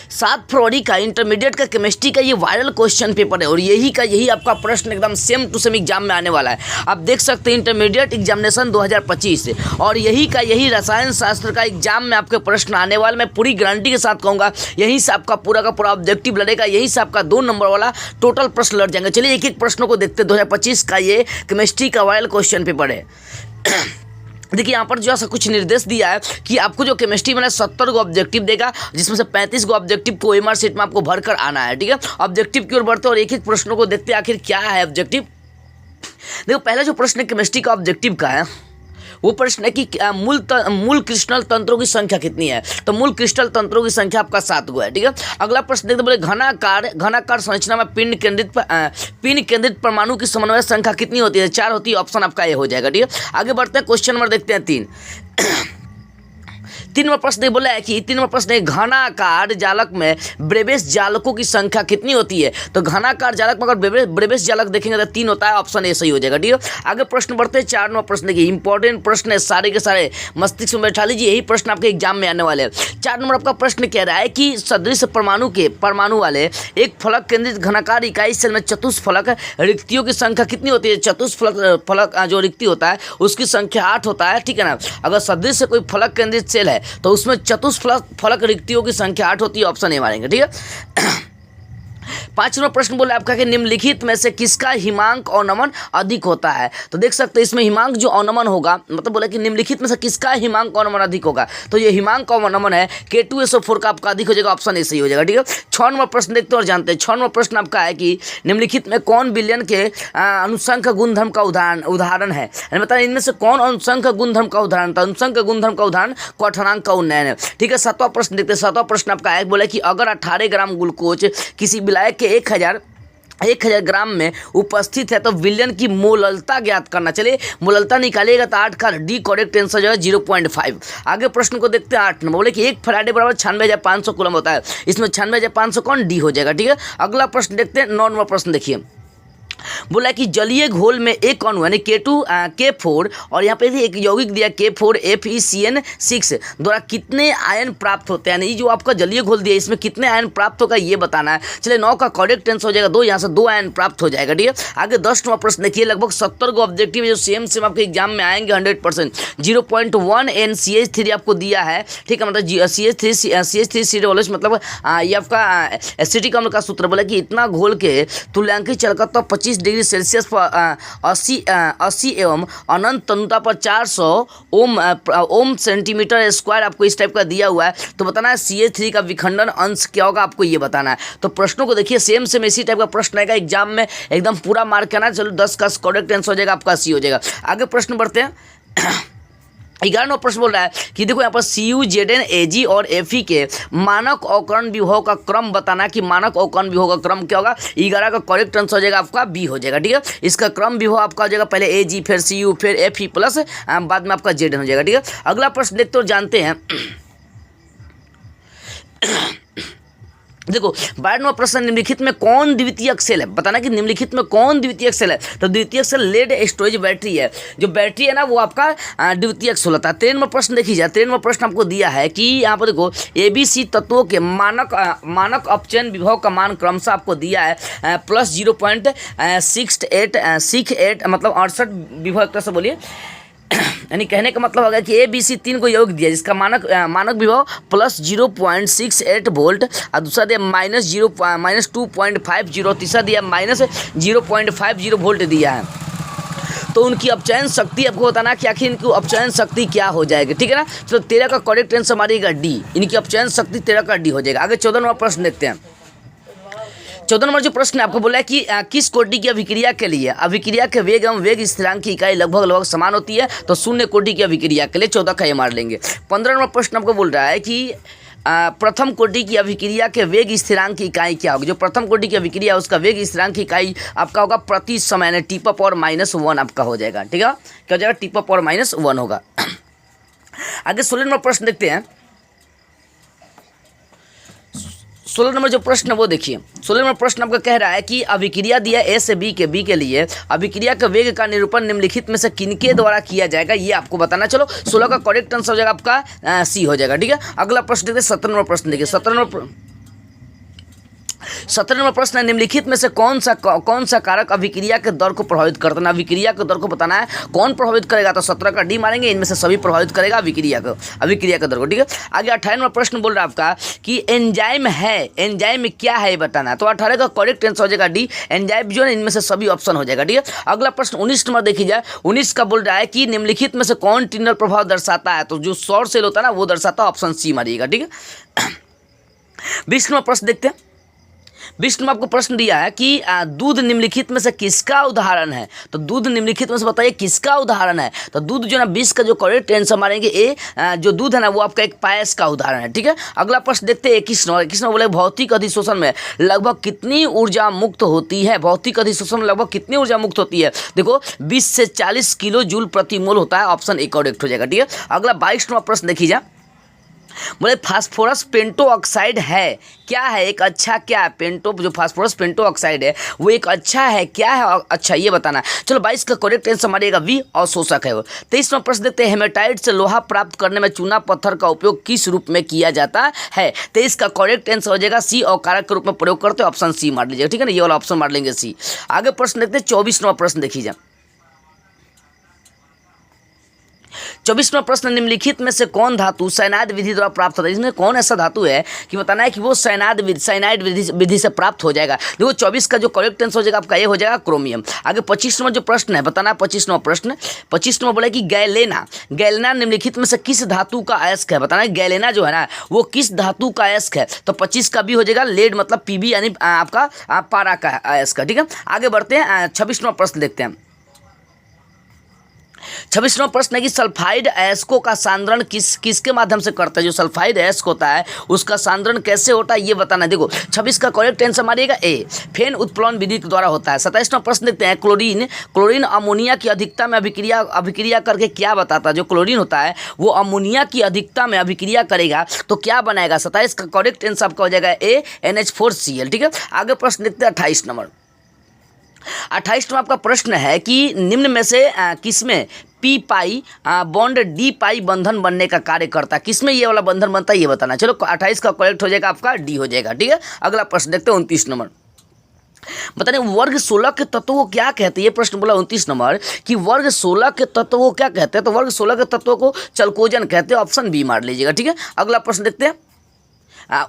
7 फरवरी का इंटरमीडिएट का केमिस्ट्री का ये वायरल क्वेश्चन पेपर है और यही आपका प्रश्न एकदम सेम टू सेम एग्जाम में आने वाला है। आप देख सकते हैं इंटरमीडिएट एग्जामिनेशन 2025 और यही रसायन शास्त्र का एग्जाम में आपके प्रश्न आने वाले। मैं पूरी गारंटी के साथ कहूँगा यहीं से आपका पूरा का पूरा ऑब्जेक्टिव लड़ेगा, यहीं से आपका 2 नंबर वाला टोटल प्रश्न लड़ जाएंगे। चलिए एक एक प्रश्नों को देखते हैं। 2025 का ये केमिस्ट्री का वायरल क्वेश्चन पेपर है। देखिए यहाँ पर जो है कुछ निर्देश दिया है कि आपको जो केमिस्ट्री में 70 को ऑब्जेक्टिव देगा, जिसमें से 35 को ऑब्जेक्टिव को OMR शीट में आपको भरकर आना है। ठीक है, ऑब्जेक्टिव की ओर बढ़ते हैं और एक एक प्रश्नों को देखते हैं आखिर क्या है ऑब्जेक्टिव। देखो पहला जो प्रश्न केमिस्ट्री का ऑब्जेक्टिव का है वो प्रश्न है कि मूल क्रिस्टल तंत्रों की संख्या कितनी है। तो मूल क्रिस्टल तंत्रों की संख्या आपका 7 गो है। ठीक है, अगला प्रश्न देखते बोले घनाकार संरचना में पिंड केंद्रित परमाणु की समन्वय संख्या कितनी होती है। 4 होती है, ऑप्शन आपका ये हो जाएगा। ठीक है, आगे बढ़ते हैं, क्वेश्चन नंबर देखते हैं 3 नंबर प्रश्न बोला है कि 3 नंबर प्रश्न है घनाकार जालक में ब्रेबेस जालकों की संख्या कितनी होती है। तो घनाकार जालक में अगर ब्रेबेस जालक देखेंगे तो 3 होता है, ऑप्शन ए सही हो जाएगा। ठीक है, आगे प्रश्न बढ़ते हैं 4 नंबर प्रश्न देखिए इंपॉर्टेंट प्रश्न है, सारे के सारे मस्तिष्क में बैठा लीजिए, यही प्रश्न आपके एग्जाम में आने वाले हैं। 4 नंबर आपका प्रश्न कह रहा है कि सदृश परमाणु वाले एक फलक केंद्रित घनाकार इकाई सेल में चतुष्फलक रिक्तियों की संख्या कितनी होती है। चतुष्फलक जो रिक्ति होता है उसकी संख्या 8 होता है। ठीक है ना, अगर सदृश से कोई फलक केंद्रित सेल है तो उसमें चतुष्फलक रिक्तियों की संख्या 8 होती है, ऑप्शन ए मारेंगे। ठीक है, 5 नंबर प्रश्न बोला आपका कि निम्नलिखित में से किसका हिमांक अवनमन अधिक होता है। तो देख सकते हैं इसमें हिमांक जो अवनमन होगा, मतलब बोला कि निम्नलिखित में से किसका हिमांक अवनमन अधिक होगा। तो ये हिमांक अवनमन है K2SO4 का आपका अधिक हो जाएगा, ऑप्शन ए सही हो जाएगा। ठीक है, 6 नंबर प्रश्न देखते हैं और जानते हैं। 6 नंबर प्रश्न आपका है कि निम्नलिखित में कौन विलयन के अनुसंख गुणधर्म का उदाहरण है। बताया इनमें से कौन अनुसंख गुणधर्म का उदाहरण था। अनुसंख गुणधर्म का उदाहरण क्वथनांक का उन्नयन है। ठीक है, 7वां प्रश्न देखते हैं। 7वां प्रश्न आपका है बोला कि अगर 18 ग्राम ग्लूकोज किसी विलायक के 1000 ग्राम में उपस्थित है तो विलयन की मोललता ज्ञात करना। चलिए मोललता निकालिएगा तो 8 का डी करेक्ट आंसर जो है 0.5। आगे प्रश्न को देखते हैं 8 नंबर बोले कि 1 फैराडे बराबर 96,500 कूलम होता है। इसमें 96,500 कौन डी हो जाएगा। ठीक है, अगला प्रश्न देखते हैं 9 नंबर प्रश्न देखिए बोला कि जलीय घोल में एक अणु यानी K4 और यहाँ पे एक यौगिक दिया K4FeCN6 द्वारा कितने आयन प्राप्त होते हैं। यानी जो आपका जलीय घोल दिया इसमें कितने आयन प्राप्त होगा ये बताना है। चलिए 9 का करेक्ट आंसर हो जाएगा 2, यहाँ से 2 आयन प्राप्त हो जाएगा। ठीक है, आगे 10 नंबर प्रश्न देखिए लगभग 70 को ऑब्जेक्टिव जो सेम आपके एग्जाम में आएंगे 100%। 0.1 NCH3 आपको दिया है। ठीक है, मतलब CH3 मतलब ये आपका एसिटिक अम्ल का सूत्र बोला कि इतना घोल के तुल्यांकित चालकत्व 25 डिग्री सेल्सियस पर 80 एवं अनंत तनुता पर 400 ओम सेंटीमीटर स्क्वायर आपको इस टाइप का दिया हुआ है। तो बताना है CH3 का विखंडन अंश क्या होगा, आपको ये बताना है। तो प्रश्नों को देखिए सेम इसी टाइप का प्रश्न आएगा एग्जाम में, एकदम पूरा मार्क करना है। चलो 10 का करेक्ट आंसर हो जाएगा आपका सी हो जाएगा। आगे प्रश्न बढ़ते हैं। 11 नंबर प्रश्न बोल रहा है कि देखो यहाँ पर CU ZN AG और FE के मानक अवकरण विभव का क्रम बताना कि मानक अवकरण विभव का क्रम क्या होगा। 11 का करेक्ट आंसर हो जाएगा आपका बी हो जाएगा। ठीक है, इसका क्रम विभव आपका हो जाएगा पहले AG फिर CU फिर FE प्लस बाद में आपका ZN हो जाएगा। ठीक है, अगला प्रश्न देखते और जानते हैं। देखो 12 नंबर प्रश्न निम्नलिखित में कौन द्वितीयक सेल है। बताना कि निम्नलिखित में कौन द्वितीयक सेल है। तो द्वितीयक सेल लेड स्टोरेज बैटरी है। जो बैटरी है ना वो आपका द्वितीयक सेल होता है। 13 नंबर प्रश्न देखिए 13 नंबर प्रश्न आपको दिया है कि यहाँ पर देखो ABC तत्वों के मानक अपचयन विभव का मान क्रमशः आपको दिया है प्लस 0.68 मतलब 68 विभव एक तरह से बोलिए। यानी कहने का मतलब होगा कि ABC 3 को योग दिया जिसका मानक विभव प्लस 0.68 वोल्ट और दूसरा दिया माइनस 2.50, तीसरा दिया माइनस 0.50 वोल्ट दिया है। तो उनकी अपचयन शक्ति आपको बताना कि आखिर इनकी अपचयन शक्ति क्या हो जाएगी। ठीक है ना, तो 13 का करेक्ट आंसर मारिएगा डी, इनकी अपचयन शक्ति 13 का डी हो जाएगा। आगे 14 नंबर प्रश्न देखते हैं। 14 नंबर जो प्रश्न आपको बोला है कि किस कोटि की अभिक्रिया के लिए अभिक्रिया के वेग एवं वेग स्थिरांक की इकाई लगभग समान होती है। तो शून्य कोटि की अभिक्रिया के लिए 14 का ये मार लेंगे। 15 नंबर प्रश्न आपको बोल रहा है कि प्रथम कोटि की अभिक्रिया के वेग स्थिरांक की इकाई क्या होगी। जो प्रथम कोटि की अभिक्रिया उसका वेग स्थिरांक की इकाई आपका होगा प्रति समय T⁻⁻1 आपका हो जाएगा। ठीक है, क्या हो जाएगा T⁻⁻1 होगा। आगे 16 नंबर प्रश्न देखते हैं। 16 नंबर जो प्रश्न वो देखिए 16 नंबर प्रश्न आपका कह रहा है कि अभिक्रिया दिया A से B के लिए अभिक्रिया के वेग का निरूपण निम्नलिखित में से किनके द्वारा किया जाएगा ये आपको बताना। चलो 16 का करेक्ट आंसर हो जाएगा आपका सी हो जाएगा। ठीक है, अगला प्रश्न देखिए 17 नंबर प्रश्न देखिए 17 नंबर 17 नंबर प्रश्न है, निम्नलिखित में से कौन सा कारक अभिक्रिया के दर को प्रभावित करता है। अभिक्रिया के दर को बताना है कौन प्रभावित करेगा, तो 17 का डी मारेंगे, इनमें से सभी प्रभावित करेगा अभिक्रिया के दर को। ठीक है, आगे 18 नंबर प्रश्न बोल रहा है आपका कि एंजाइम है, एंजाइम क्या है ये बताना है, तो 18 का करेक्ट आंसर हो जाएगा डी, एंजाइम जो है इनमें से सभी ऑप्शन हो जाएगा। ठीक है, अगला प्रश्न 19 नंबर देखी जाए, 19 का बोल रहा है कि निम्नलिखित में से कौन टिनल प्रभाव दर्शाता है, तो जो सौर सेल होता है ना वो दर्शाता है, ऑप्शन सी मारिएगा। ठीक है, 20 नंबर प्रश्न देखते हैं। 20 में आपको प्रश्न दिया है कि दूध निम्नलिखित में से किसका उदाहरण है, तो दूध निम्नलिखित में से बताइए किसका उदाहरण है, तो दूध जो है ना 20 का जो करेक्ट आंसर मारेंगे ए, जो दूध है ना वो आपका एक पायस का उदाहरण है। ठीक है, अगला प्रश्न देखते हैं 21 नंबर बोले भौतिक अधिशोषण में लगभग कितनी ऊर्जा मुक्त होती है, भौतिक अधिशोषण में लगभग कितनी ऊर्जा मुक्त होती है, देखो 20 से 40 किलो जूल प्रति मोल होता है, ऑप्शन ए करेक्ट हो जाएगा। ठीक है, अगला 22 नंबर प्रश्न देखिए, बोले फास्फोरस पेंटो ऑक्साइड है क्या है, एक अच्छा क्या है, पेंटो जो फास्फोरस पेंटो ऑक्साइड है वो एक अच्छा है क्या है, अच्छा ये बताना। चलो 22 का करेक्ट आंसर मारिएगा वी, और शोषक है वो। 23 में प्रश्न देखते हैं, हेमेटाइट से लोहा प्राप्त करने में चूना पत्थर का उपयोग किस रूप में किया जाता है, 23 का करेक्ट आंसर हो जाएगा सी, और कारक के रूप में प्रयोग करते हैं, ऑप्शन सी मार लीजिएगा। ठीक है ना, ये वाला ऑप्शन मार लेंगे सी। आगे प्रश्न देखते हैं 24 नंबर प्रश्न देखिए, 24वां प्रश्न, निम्नलिखित में से कौन धातु साइनाइड विधि द्वारा प्राप्त होता है, इसमें कौन ऐसा धातु है कि बताना है कि वो साइनाइड विधि से प्राप्त हो जाएगा। देखो 24 का जो करेक्ट आंसर हो जाएगा आपका ये हो जाएगा क्रोमियम। आगे 25 नंबर जो प्रश्न है बताना है, 25 नंबर प्रश्न, 25 नंबर बोला कि गैलेना निम्नलिखित में से किस धातु का अयस्क है, बताना है गैलेना जो है ना वो किस धातु का अयस्क है, तो 25 का भी हो जाएगा लेड, मतलब पीबी यानी आपका पारा का अयस्क। ठीक है, आगे बढ़ते हैं 26 नंबर प्रश्न देखते हैं। 26वां प्रश्न है कि सल्फाइड अयस्कों का सांद्रण किसके माध्यम से करता है, जो सल्फाइड अयस्क होता है उसका सांद्रण कैसे होता है ये बताना है। देखो 26 का करेक्ट आंसर मारिएगा ए, फेन उत्प्लवन विधि के द्वारा होता है। 27वां प्रश्न देखते हैं, क्लोरीन अमोनिया की अधिकता में अभिक्रिया करके क्या बताता है, जो क्लोरीन होता है वो अमोनिया की अधिकता में अभिक्रिया करेगा तो क्या बनाएगा, 27 का करेक्ट आंसर आपका हो जाएगा ए, NH4Cl। ठीक है, आगे प्रश्न देखते हैं 28 नंबर। 28वां आपका प्रश्न है कि निम्न में से किसमें पी पाई बॉन्ड डी पाई बंधन बनने का कार्य करता है, किसमें ये वाला बंधन बनता है ये बताना। चलो 28 का करेक्ट हो जाएगा आपका डी हो जाएगा। ठीक है, अगला प्रश्न देखते हैं 29 नंबर। बताने वर्ग 16 के तत्वों को क्या कहते हैं, ये प्रश्न बोला 29 नंबर कि वर्ग 16 के तत्वों को क्या कहते हैं, तो वर्ग 16 के तत्वों को चलकोजन कहते हैं, ऑप्शन बी मार लीजिएगा। ठीक है, अगला प्रश्न देखते हैं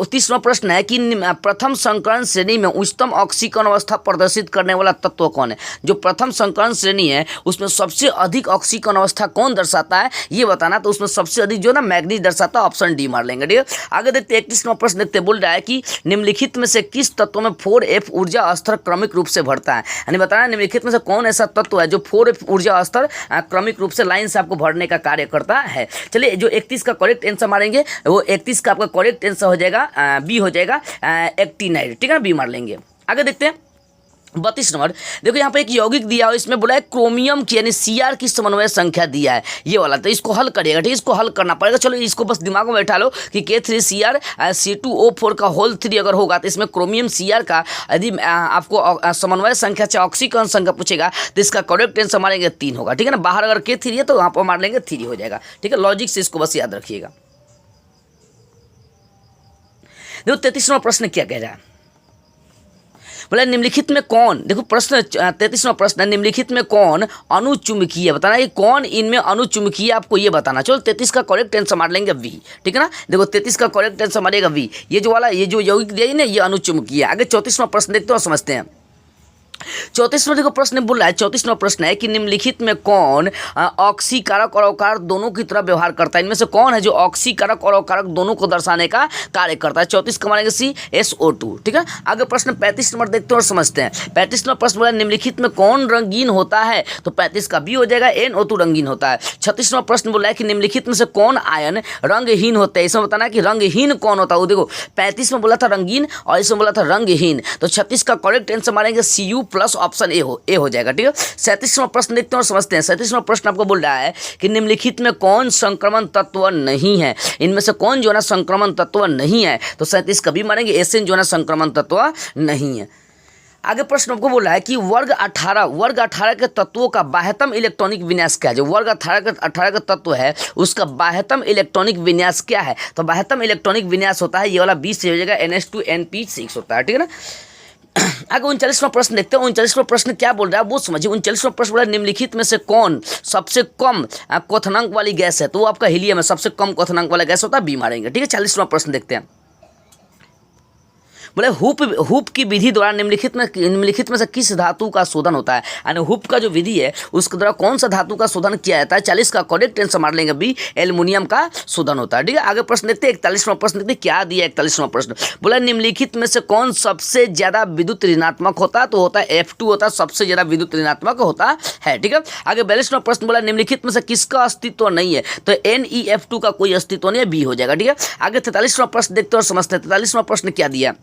30वां प्रश्न है कि प्रथम संकरण श्रेणी में उच्चतम ऑक्सीकरण अवस्था प्रदर्शित करने वाला तत्व कौन है, जो प्रथम संकरण श्रेणी है उसमें सबसे अधिक ऑक्सीकरण अवस्था कौन दर्शाता है ये बताना, तो उसमें सबसे अधिक जो ना मैग्नीज दर्शाता है, ऑप्शन डी मार लेंगे। ठीक है, आगे देखते हैं 31वां प्रश्न देखते बोल रहा है कि निम्नलिखित में से किस तत्व में 4F ऊर्जा स्तर क्रमिक रूप से बढ़ता है, यानी बताना निम्नलिखित में से कौन ऐसा तत्व है जो 4F ऊर्जा स्तर क्रमिक रूप से लाइन से आपको भरने का कार्य करता है। चलिए जो 31 का करेक्ट आंसर मारेंगे वो 31 का आपका करेक्ट आंसर हो जाएगा बी हो जाएगा एक्टिनाइड। ठीक है, बी मार लेंगे। आगे देखते हैं 32 नंबर। देखो यहाँ पे एक यौगिक दिया हो, इसमें बोला है क्रोमियम की यानी Cr की समन्वय संख्या दिया है ये वाला, तो इसको हल करिएगा। ठीक है, इसको हल करना पड़ेगा। चलो इसको बस दिमाग में बैठा लो कि K3Cr C2O4 का होल 3 अगर होगा तो इसमें क्रोमियम Cr का यदि आपको समन्वय संख्या चाहे ऑक्सीकरण संख्या पूछेगा तो इसका करेक्ट आंसर मारेंगे 3 होगा। ठीक है ना, बाहर अगर K3 है तो वहाँ पर मार लेंगे 3 हो जाएगा। ठीक है, लॉजिक से इसको बस याद रखिएगा। देखो 33वां प्रश्न क्या कह रहा है, बोला निम्नलिखित में कौन, देखो प्रश्न 33वां प्रश्न है निम्नलिखित में कौन अनुचुंबकीय, बताना ये कौन इनमें अनुचुंबकीय आपको ये बताना। चलो 33 का करेक्ट आंसर मार लेंगे वी। ठीक है ना, देखो 33 का करेक्ट आंसर मारेगा वी, ये जो वाला ये जो यौगिक दिया ना ये अनुचुंबकीय। आगे 34वां प्रश्न देखते हो समझते हैं। 34वां देखो प्रश्न बोल रहा है, 34वां प्रश्न है कि निम्नलिखित में कौन ऑक्सीकारक और अवकारक दोनों की तरह व्यवहार करता है, इनमें से कौन है जो ऑक्सीकारक और अवकारक दोनों को दर्शाने का कार्य करता है। 34 का मानेंगे सी SO2। ठीक है, आगे प्रश्न 35 नंबर देखते हैं और समझते हैं। 35 नंबर प्रश्न बोला निम्नलिखित में कौन रंगीन होता है, तो 35 का बी हो जाएगा NO2 रंगीन होता है। 36वां प्रश्न बोला है कि निम्नलिखित में से कौन आयन रंगहीन होता है, इसमें बताना है कि रंगहीन कौन होता है। वो देखो 35 में बोला था रंगीन और इसमें बोला था रंगहीन, तो 36 का करेक्ट आंसर मारेंगे Cu प्लस ऑप्शन ए हो जाएगा। ठीक है, 37वां प्रश्न देखते हैं और समझते हैं। 37वां प्रश्न आपको बोल रहा है कि निम्नलिखित में कौन संक्रमण तत्व नहीं है, इनमें से कौन जो है ना संक्रमण तत्व नहीं है, तो 37 कभी मारेंगे एसिन जो है ना संक्रमण तत्व नहीं है। आगे प्रश्न आपको बोल रहा है कि वर्ग 18 के तत्वों का बाह्यतम इलेक्ट्रॉनिक विन्यास क्या है। जो वर्ग 18 का तत्व है उसका बाह्यतम इलेक्ट्रॉनिक विन्यास क्या है। तो बाह्यतम इलेक्ट्रॉनिक विन्यास होता है ये वाला 20 से हो जाएगा NH2NP6 होता है, ठीक है ना। आगे 39वां प्रश्न देखते हैं। 39वां प्रश्न क्या बोल रहा है वो समझिए। 39वां प्रश्न बोला निम्नलिखित में से कौन सबसे कम क्वथनांक वाली गैस है। तो वो आपका हीलियम है, सबसे कम क्वथनांक वाला गैस होता है, बी मारेंगे, ठीक है। 40वां प्रश्न देखते हैं। बोले हुप की विधि द्वारा निम्नलिखित में से किस धातु का शोधन होता है। यानी हुप का जो विधि है उसके द्वारा कौन सा धातु का शोधन किया जाता है। 40 का करेक्ट आंसर मार लेंगे बी, एल्युमिनियम का शोधन होता है, ठीक है। आगे प्रश्न देखते हैं 41वां प्रश्न देखते हैं क्या दिया। 41वां प्रश्न बोला निम्नलिखित में से कौन सबसे ज्यादा विद्युत ऋणात्मक होता है। तो होता है F2 होता है, सबसे ज्यादा विद्युत ऋणात्मक होता है, ठीक है। आगे 42वां प्रश्न बोला निम्नलिखित में से किसका अस्तित्व नहीं है। तो NeF2 का कोई अस्तित्व नहीं है, बी हो जाएगा, ठीक है। आगे 43वां प्रश्न देखते हैं और समझते हैं। 43वां प्रश्न क्या दिया।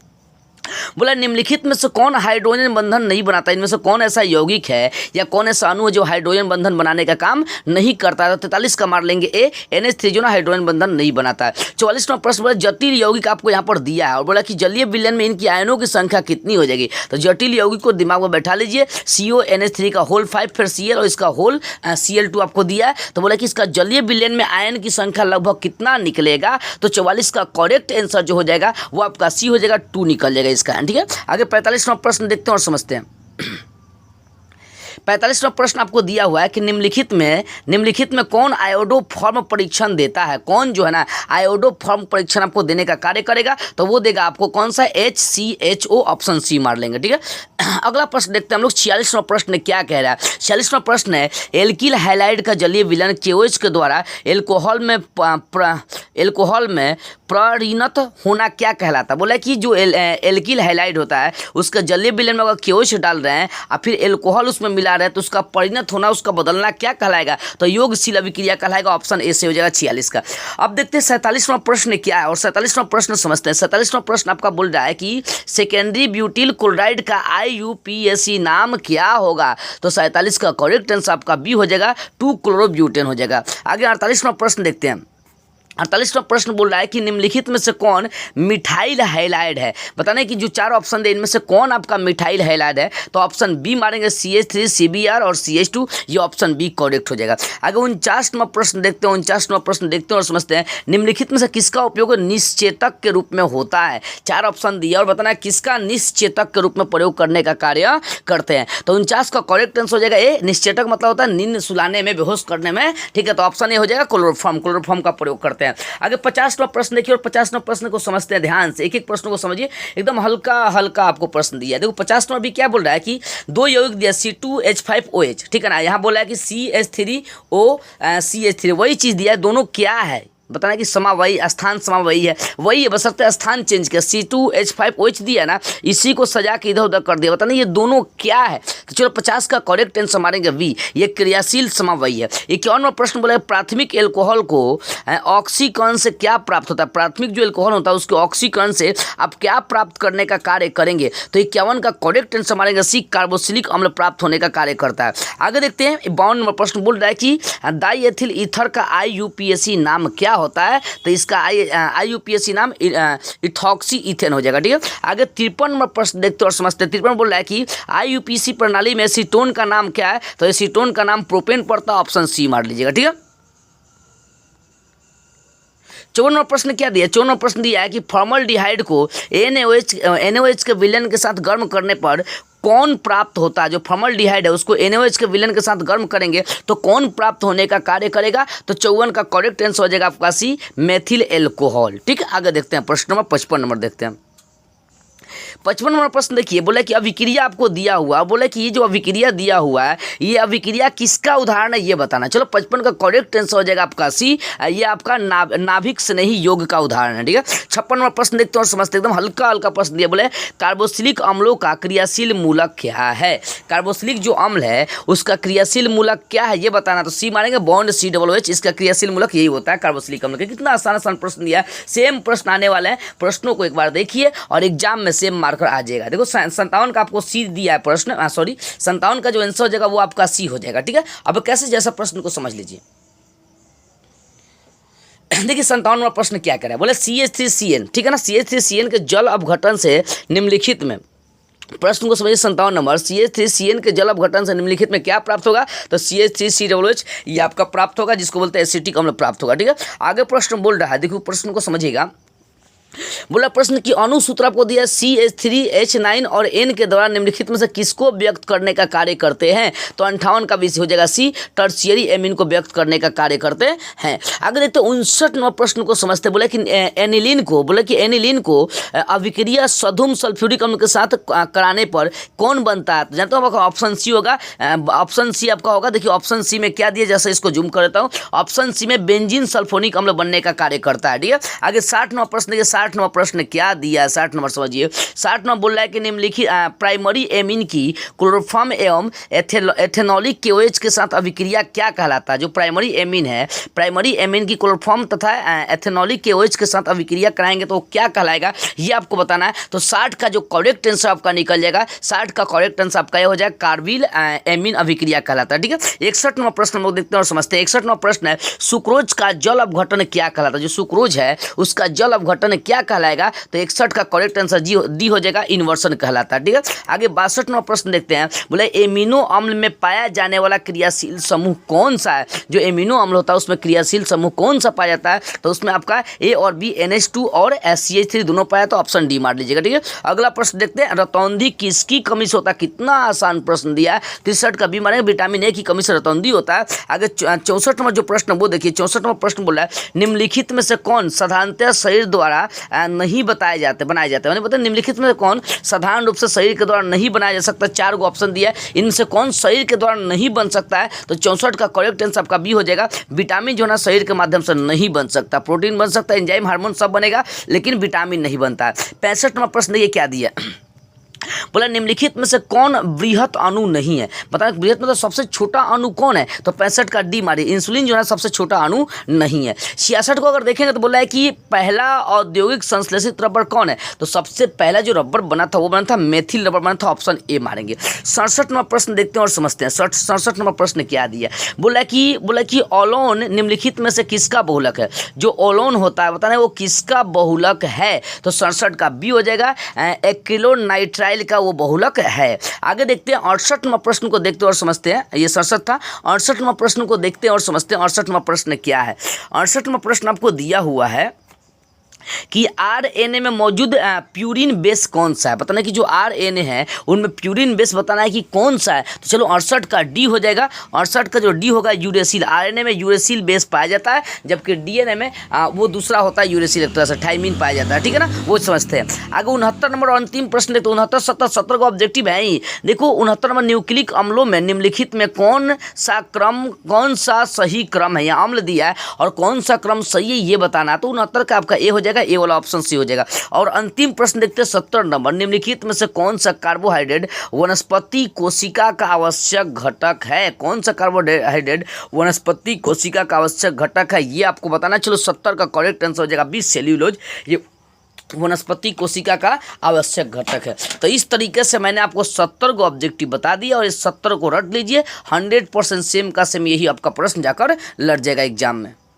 बोला निम्नलिखित में से कौन हाइड्रोजन बंधन नहीं बनाता। इनमें से कौन ऐसा यौगिक है या कौन ऐसा अणु है जो हाइड्रोजन बंधन बनाने का काम नहीं करता है। तो 43 का मार लेंगे ए, NH3 जो ना हाइड्रोजन बंधन नहीं बनाता है। 44वां प्रश्न बोला जटिल यौगिक आपको यहाँ पर दिया है और बोला कि जलीय विलयन में इनकी आयनों की संख्या कितनी हो जाएगी। तो जटिल यौगिक को दिमाग में बैठा लीजिए, CONH3 का होल 5 फिर Cl और इसका होल Cl2 आपको दिया है। तो बोला कि इसका जलीय विलयन में आयन की संख्या लगभग कितना निकलेगा। तो 44 का करेक्ट आंसर जो हो जाएगा वो आपका सी हो जाएगा, 2 निकल जाएगा इसका, ठीक है। आगे 45वां प्रश्न देखते हैं और समझते हैं। 45वां प्रश्न आपको दिया हुआ है कि निम्नलिखित में कौन आयोडो फॉर्म परीक्षण देता है। कौन जो है ना आयोडो फॉर्म परीक्षण आपको देने का कार्य करेगा। तो वो देगा आपको कौन सा HCHO, ऑप्शन सी मार लेंगे, ठीक है। अगला प्रश्न देखते हैं हम लोग। 46वां प्रश्न क्या कह रहा है। 46वां प्रश्न है एल्किल हैलाइड का जलीय विलयन KOH के द्वारा एल्कोहल में परिणत होना क्या कहलाता है। बोला कि जो एल्किल हैलाइड होता है उसका जलीय विलयन में अगर KOH डाल रहे हैं और फिर एल्कोहल उसमें मिला रहे हैं तो उसका परिणत होना, उसका बदलना क्या कहलाएगा। तो योगशील अभिक्रिया कहलाएगा, ऑप्शन ए से हो जाएगा 46 का। अब देखते हैं 47वां प्रश्न क्या है और 47वां प्रश्न समझते हैं। 47वां प्रश्न आपका बोल रहा है कि सेकेंडरी ब्यूटिल क्लोराइड का IUPAC नाम क्या होगा। तो 47 का करेक्ट आंसर आपका बी हो जाएगा, 2-क्लोरोब्यूटेन हो जाएगा। आगे 48वां प्रश्न देखते हैं। 48वां प्रश्न बोल रहा है कि निम्नलिखित में से कौन मिथाइल हैलाइड है। बताने कि जो 4 ऑप्शन है इनमें से कौन आपका मिथाइल हैलाइड है। तो ऑप्शन बी मारेंगे, CH3, CBr और CH2, ये ऑप्शन बी करेक्ट हो जाएगा। आगे 49वां प्रश्न देखते हैं। 49वां प्रश्न देखते हैं और समझते हैं। निम्नलिखित में से किसका उपयोग निश्चेतक के रूप में होता है। 4 ऑप्शन दिया और बताना किसका निश्चेतक के रूप में प्रयोग करने का कार्य करते हैं। तो 49 का करेक्ट आंसर हो जाएगा ए, निश्चेतक मतलब होता है नींद सुलाने में, बेहोश करने में, ठीक है। तो ऑप्शन ए हो जाएगा क्लोरोफॉर्म का प्रयोग करते हैं। आगे 50वां प्रश्न देखिए और 50वां प्रश्न को समझते हैं ध्यान से। एक एक प्रश्न को समझिए, एकदम हल्का हल्का आपको प्रश्न दिया है। देखो 50वां भी क्या बोल रहा है कि 2 यौगिक दिया C2H5OH, ठीक है ना। यहाँ बोला है कि CH3O CH3, वही चीज़ दिया है, दोनों क्या है बताना कि समावयी, स्थान समावयी है, वही है, बशर्ते स्थान चेंज किया। C2H5OH दिया ना, इसी को सजा के इधर उधर कर दिया। बताना ये दोनों क्या है। तो चलो 50 का करेक्ट आंसर मारेंगे बी, ये क्रियाशील समावयी है। 51वां प्रश्न बोला प्राथमिक एल्कोहल को ऑक्सीकरण से क्या प्राप्त होता है। प्राथमिक जो एल्कोहल होता है उसके ऑक्सीकरण से आप क्या प्राप्त करने का कार्य करेंगे। तो 51 का करेक्ट आंसर मारेंगे सी, कार्बोक्सिलिक अम्ल प्राप्त होने का कार्य करता है। आगे देखते हैं 52 नंबर प्रश्न बोल रहा है कि डाइएथिल ईथर का IUPAC नाम क्या होता है। तो इसका IUPAC नाम इथॉक्सी इथेन हो जाएगा, ठीक है। आगे 53 नंबर प्रश्न देखते और समझते हैं। 53 बोल रहा है कि IUPAC प्रणाली में एसीटोन का नाम क्या है। तो एसीटोन का नाम प्रोपेन पड़ता है, ऑप्शन सी मार लीजिएगा, ठीक है। 54वां प्रश्न क्या दिया। 54वां प्रश्न दिया है कि फॉर्मल्डिहाइड को NaOH के विलयन के साथ गर्म करने पर कौन प्राप्त होता है। जो फॉर्मल्डिहाइड है उसको NaOH के विलयन के साथ गर्म करेंगे तो कौन प्राप्त होने का कार्य करेगा। तो 54 का करेक्ट आंसर हो जाएगा आपका सी, मेथिल एल्कोहल, ठीक है। आगे देखते हैं प्रश्न नंबर 55 नंबर देखते हैं। 55 नंबर प्रश्न देखिए, बोले कि अभिक्रिया आपको दिया हुआ, बोले कि ये जो अभिक्रिया दिया हुआ है ये अभिक्रिया किसका उदाहरण है ये बताना। चलो 55 का करेक्ट आंसर हो जाएगा आपका सी, ये आपका नाभिक स्नेही योग का उदाहरण है, ठीक है। 56 नंबर प्रश्न देखते हैं और समझते, एकदम हल्का हल्का प्रश्न दिया। बोले कार्बोक्सिलिक अम्लों का क्रियाशील मूलक क्या है। कार्बोक्सिलिक जो अम्ल है उसका क्रियाशील मूलक क्या है ये बताना। तो सी मारेंगे, बॉन्ड COOH, इसका क्रियाशील मूलक यही होता है कार्बोक्सिलिक अम्ल। कितना आसान प्रश्न दिया। सेम प्रश्न आने वाले हैं, प्रश्नों को एक बार देखिए और एग्जाम में सेम मार्कर आ जाएगा। देखो 57 का आपको सी दिया है प्रश्न, 57 का जो आंसर हो जाएगा वो आपका सी हो जाएगा, ठीक है। अब कैसे जैसा प्रश्न को समझ लीजिए। देखिए 57वां प्रश्न क्या कह रहा है। बोले CH3CN, ठीक है ना। CH3CN के जल अपघटन से निम्नलिखित में प्रश्न को समझिए 57 नंबर, CH3CN के जल अपघटन से निम्नलिखित में क्या प्राप्त होगा? तो CH3COOH ये आपका प्राप्त होगा, जिसको बोलते हैं एसिटिक अम्ल प्राप्त होगा। ठीक है, आगे प्रश्न बोल रहा है, देखो प्रश्न को समझिएगा। बोला प्रश्न की अणु सूत्र आपको दिया CH3H9 और N के द्वारा निम्नलिखित में से किसको व्यक्त करने का कार्य करते हैं? तो 58 का विषय हो जाएगा सी, टर्शियरी एमीन को व्यक्त करने का कार्य करते हैं। आगे देखते 59 नंबर प्रश्न को समझते। बोले कि एनिलीन को अभिक्रिया सधुम सल्फ्यूरिक अम्ल के साथ कराने पर कौन बनता है? तो जानते हो ऑप्शन सी होगा, ऑप्शन सी आपका होगा। देखिए ऑप्शन सी में क्या दिया, जैसे इसको जूम कर देता हूँ, ऑप्शन सी में बेंजीन सल्फोनिक अम्ल बनने का कार्य करता है। ठीक है, आगे 60 नंबर प्रश्न देखिए, 60 नंबर प्रश्न क्या दिया है, 60 नंबर समझिए। 60 नंबर बोल रहा है कि निम्नलिखित प्राइमरी एमीन की क्लोरोफॉर्म एवं एथेनॉलिक केओएच के साथ अभिक्रिया क्या कहलाता है? जो प्राइमरी एमीन है, प्राइमरी एमीन की क्लोरोफॉर्म तथा एथेनॉलिक केओएच के साथ अभिक्रिया कराएंगे तो क्या कहलाएगा, ये आपको बताना है। तो 60 का जो करेक्ट आंसर आपका निकल जाएगा, 60 का करेक्ट आंसर आपका ये हो जाएगा कार्बिल एमीन अभिक्रिया कहलाता है। ठीक है, 61 नंबर प्रश्न हम लोग देखते हैं और समझते हैं। 61 नंबर प्रश्न है, सुक्रोज का जल अपघटन क्या कहलाता है? जो सुक्रोज है उसका जल अपघटन क्या कहलाएगा? तो 61 का करेक्ट आंसर डी हो जाएगा, इन्वर्सन कहलाता है। ठीक है, आगे 62 नंबर प्रश्न देखते हैं। बोले एमिनो अम्ल में पाया जाने वाला क्रियाशील समूह कौन सा है? जो एमिनो अम्ल होता है उसमें क्रियाशील समूह कौन सा पाया जाता है? तो उसमें आपका ए और बी NH2 और CH3 दोनों पाया, तो ऑप्शन डी मार लीजिएगा। ठीक है, अगला प्रश्न देखते हैं, रतौंधी किसकी कमी से होता है? कितना आसान प्रश्न दिया है, 63 का बी मारेंगे, विटामिन ए की कमी से रतौंधी होता है। आगे 64 नंबर जो प्रश्न वो देखिए, 64 नंबर प्रश्न बोला है, निम्नलिखित में से कौन साधारणतः शरीर द्वारा नहीं बनाए जाते हैं? मतलब निम्नलिखित में कौन साधारण रूप से शरीर के द्वारा नहीं बनाया जा सकता? 4 गो ऑप्शन दिया है, इनमें से कौन शरीर के द्वारा नहीं बन सकता है? तो 64 का करेक्ट आंसर आपका बी हो जाएगा, विटामिन जो है ना शरीर के माध्यम से नहीं बन सकता। प्रोटीन बन सकता है, एंजाइम हार्मोन सब बनेगा, लेकिन विटामिन नहीं बनता है। 65 नंबर प्रश्न ये क्या दिया, बोला निम्नलिखित में से कौन बृहत अणु नहीं है? पता है बृहत मतलब सबसे छोटा अणु कौन है? तो 65 का डी मारिए, इंसुलिन जो है सबसे छोटा अणु नहीं है। 66 को अगर देखेंगे तो बोला है कि पहला औद्योगिक संश्लेषित रबर कौन है? तो सबसे पहला जो रबर बना था वो बना था मेथिल रबर बना था, ऑप्शन ए मारेंगे। 67 नंबर प्रश्न देखते हैं और समझते हैं। 67 नंबर प्रश्न क्या दिया, बोला कि ओलोन निम्नलिखित में से किसका बहुलक है? जो ओलोन होता है बताना वो किसका बहुलक है? तो 67 का बी हो जाएगा, एक्रिलोनाइट्राइल का वो बहुलक है। आगे देखते हैं 68 नंबर प्रश्न को देखते हैं और समझते हैं। ये 67 था, 68 नंबर प्रश्न को देखते हैं और समझते हैं। 68 नंबर प्रश्न क्या है? 68 नंबर प्रश्न आपको दिया हुआ है कि RNA में मौजूद प्यूरिन बेस कौन सा है? बताना कि जो RNA है उनमें प्यूरिन बेस बताना है कि कौन सा है। तो चलो 68 का डी हो जाएगा, 68 का जो डी होगा यूरेसिल। RNA में यूरेसिल बेस पाया जाता है, जबकि DNA में वो दूसरा होता है यूरेसिल, एक तरह से थाइमिन पाया जाता है। ठीक है ना, वो समझते हैं। आगे 69 नंबर और अंतिम प्रश्न देखते, 69, 70, 70 का ऑब्जेक्टिव है ही। देखो 69 नंबर, न्यूक्लिक अम्लों में निम्नलिखित में कौन सा सही क्रम है? यहाँ अम्ल दिया है और कौन सा क्रम सही है ये बताना। तो 69 का आपका ए हो जाएगा, ए वाला ऑप्शन सी हो जाएगा। और अंतिम प्रश्न देखते हैं 70 नंबर, निम्नलिखित में से कौन सा कार्बोहाइड्रेट वनस्पति कोशिका का आवश्यक घटक है? कौन सा कार्बोहाइड्रेट वनस्पति कोशिका का आवश्यक घटक है ये आपको बताना। चलो 70 का करेक्ट आंसर हो जाएगा बी, सेल्यूलोज। ये वनस्पति कोशिका का आवश्यक घटक है। तो इस तरीके से मैंने आपको 70 को ऑब्जेक्टिव बता दिया और इस 70 को रट लीजिए, 100% सेम का सेम यही आपका प्रश्न जाकर लड़ जाएगा एग्जाम में।